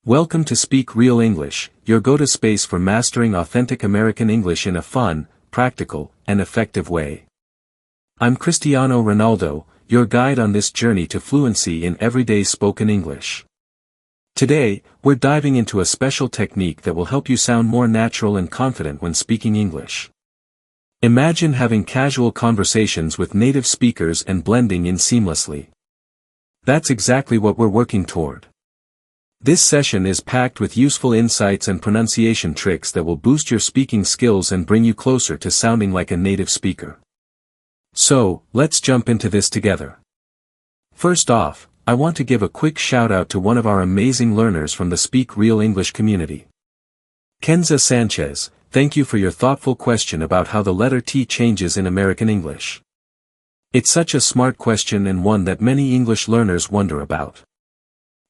Welcome to Speak Real English, your go-to space for mastering authentic American English in a fun, practical, and effective way. I'm Cristiano Ronaldo, your guide on this journey to fluency in everyday spoken English. Today, we're diving into a special technique that will help you sound more natural and confident when speaking English. Imagine having casual conversations with native speakers and blending in seamlessly. That's exactly what we're working toward. This session is packed with useful insights and pronunciation tricks that will boost your speaking skills and bring you closer to sounding like a native speaker. So, let's jump into this together. First off, I want to give a quick shout out to one of our amazing learners from the Speak Real English community. Kenza Sanchez, thank you for your thoughtful question about how the letter T changes in American English. It's such a smart question and one that many English learners wonder about.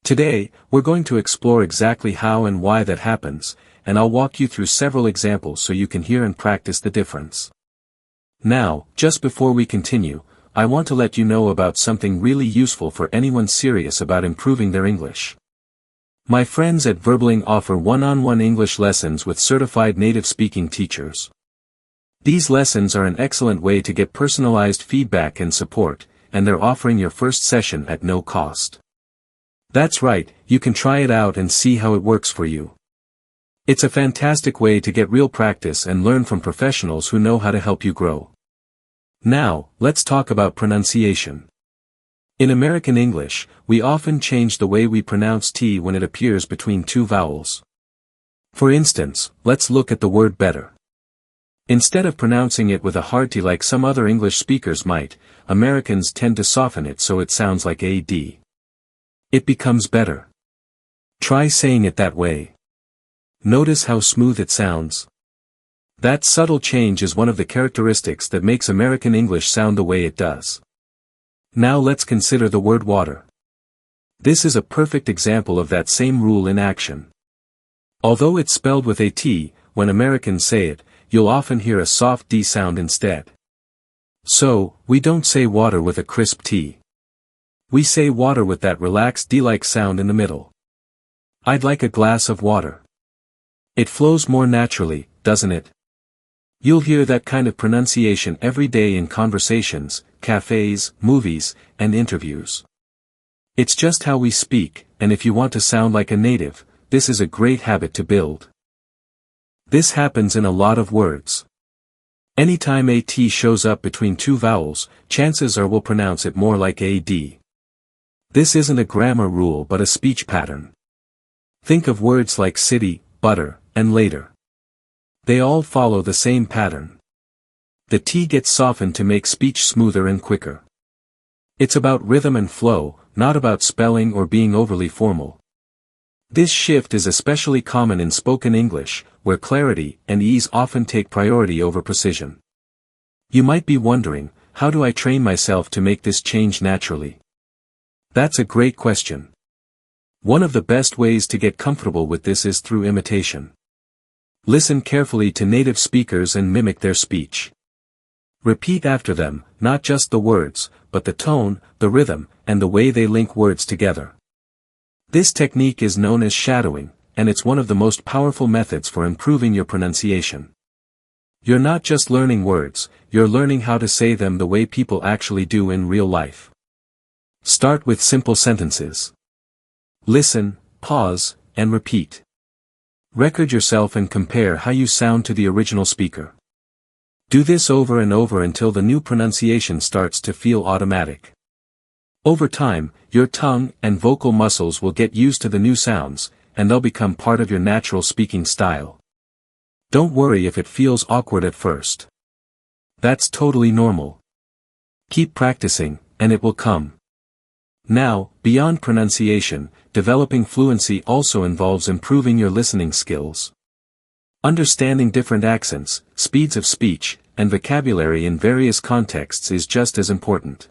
Today, we're going to explore exactly how and why that happens, and I'll walk you through several examples so you can hear and practice the difference. Now, just before we continue, I want to let you know about something really useful for anyone serious about improving their English. My friends at Verbling offer one-on-one English lessons with certified native speaking teachers. These lessons are an excellent way to get personalized feedback and support, and they're offering your first session at no cost. That's right, you can try it out and see how it works for you. It's a fantastic way to get real practice and learn from professionals who know how to help you grow. Now, let's talk about pronunciation. In American English, we often change the way we pronounce T when it appears between two vowels. For instance, let's look at the word better. Instead of pronouncing it with a hard T like some other English speakers might, Americans tend to soften it so it sounds like AD. It becomes better. Try saying it that way. Notice how smooth it sounds. That subtle change is one of the characteristics that makes American English sound the way it does. Now let's consider the word water. This is a perfect example of that same rule in action. Although it's spelled with a T, when Americans say it, you'll often hear a soft D sound instead. So, we don't say water with a crisp T. We say water with that relaxed D-like sound in the middle. I'd like a glass of water. It flows more naturally, doesn't it? You'll hear that kind of pronunciation every day in conversations, cafes, movies, and interviews. It's just how we speak, and if you want to sound like a native, this is a great habit to build. This happens in a lot of words. Anytime a T shows up between two vowels, chances are we'll pronounce it more like AD. This isn't a grammar rule but a speech pattern. Think of words like city, butter, and later. They all follow the same pattern. The T gets softened to make speech smoother and quicker. It's about rhythm and flow, not about spelling or being overly formal. This shift is especially common in spoken English, where clarity and ease often take priority over precision. You might be wondering, how do I train myself to make this change naturally? That's a great question. One of the best ways to get comfortable with this is through imitation. Listen carefully to native speakers and mimic their speech. Repeat after them, not just the words, but the tone, the rhythm, and the way they link words together. This technique is known as shadowing, and it's one of the most powerful methods for improving your pronunciation. You're not just learning words, you're learning how to say them the way people actually do in real life. Start with simple sentences. Listen, pause, and repeat. Record yourself and compare how you sound to the original speaker. Do this over and over until the new pronunciation starts to feel automatic. Over time, your tongue and vocal muscles will get used to the new sounds, and they'll become part of your natural speaking style. Don't worry if it feels awkward at first. That's totally normal. Keep practicing, and it will come. Now, beyond pronunciation, developing fluency also involves improving your listening skills. Understanding different accents, speeds of speech, and vocabulary in various contexts is just as important.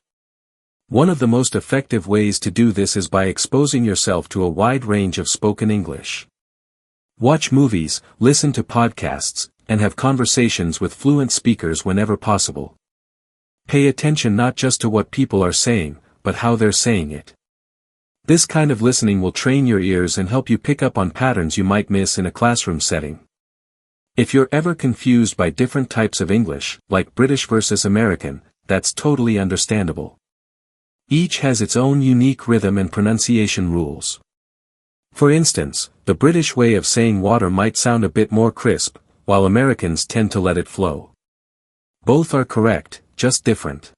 One of the most effective ways to do this is by exposing yourself to a wide range of spoken English. Watch movies, listen to podcasts, and have conversations with fluent speakers whenever possible. Pay attention not just to what people are saying, but how they're saying it. This kind of listening will train your ears and help you pick up on patterns you might miss in a classroom setting. If you're ever confused by different types of English, like British versus American, that's totally understandable. Each has its own unique rhythm and pronunciation rules. For instance, the British way of saying water might sound a bit more crisp, while Americans tend to let it flow. Both are correct, just different.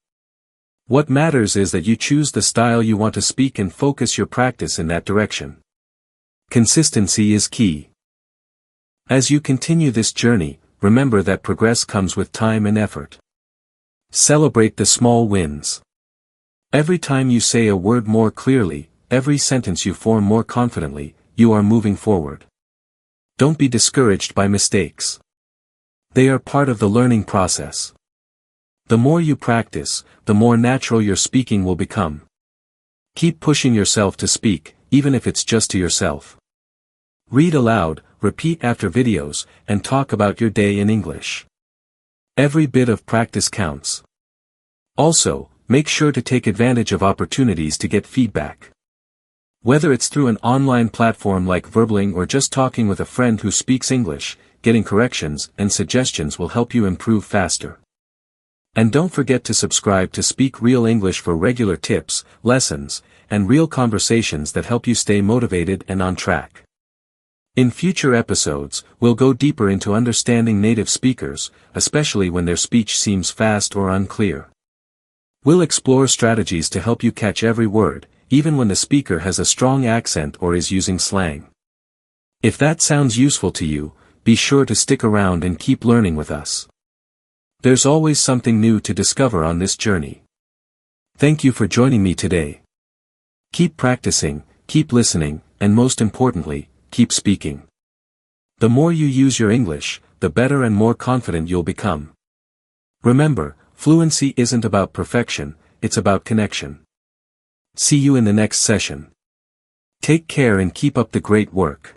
What matters is that you choose the style you want to speak and focus your practice in that direction. Consistency is key. As you continue this journey, remember that progress comes with time and effort. Celebrate the small wins. Every time you say a word more clearly, every sentence you form more confidently, you are moving forward. Don't be discouraged by mistakes. They are part of the learning process. The more you practice, the more natural your speaking will become. Keep pushing yourself to speak, even if it's just to yourself. Read aloud, repeat after videos, and talk about your day in English. Every bit of practice counts. Also, make sure to take advantage of opportunities to get feedback. Whether it's through an online platform like Verbling or just talking with a friend who speaks English, getting corrections and suggestions will help you improve faster. And don't forget to subscribe to Speak Real English for regular tips, lessons, and real conversations that help you stay motivated and on track. In future episodes, we'll go deeper into understanding native speakers, especially when their speech seems fast or unclear. We'll explore strategies to help you catch every word, even when the speaker has a strong accent or is using slang. If that sounds useful to you, be sure to stick around and keep learning with us. There's always something new to discover on this journey. Thank you for joining me today. Keep practicing, keep listening, and most importantly, keep speaking. The more you use your English, the better and more confident you'll become. Remember, fluency isn't about perfection, it's about connection. See you in the next session. Take care and keep up the great work.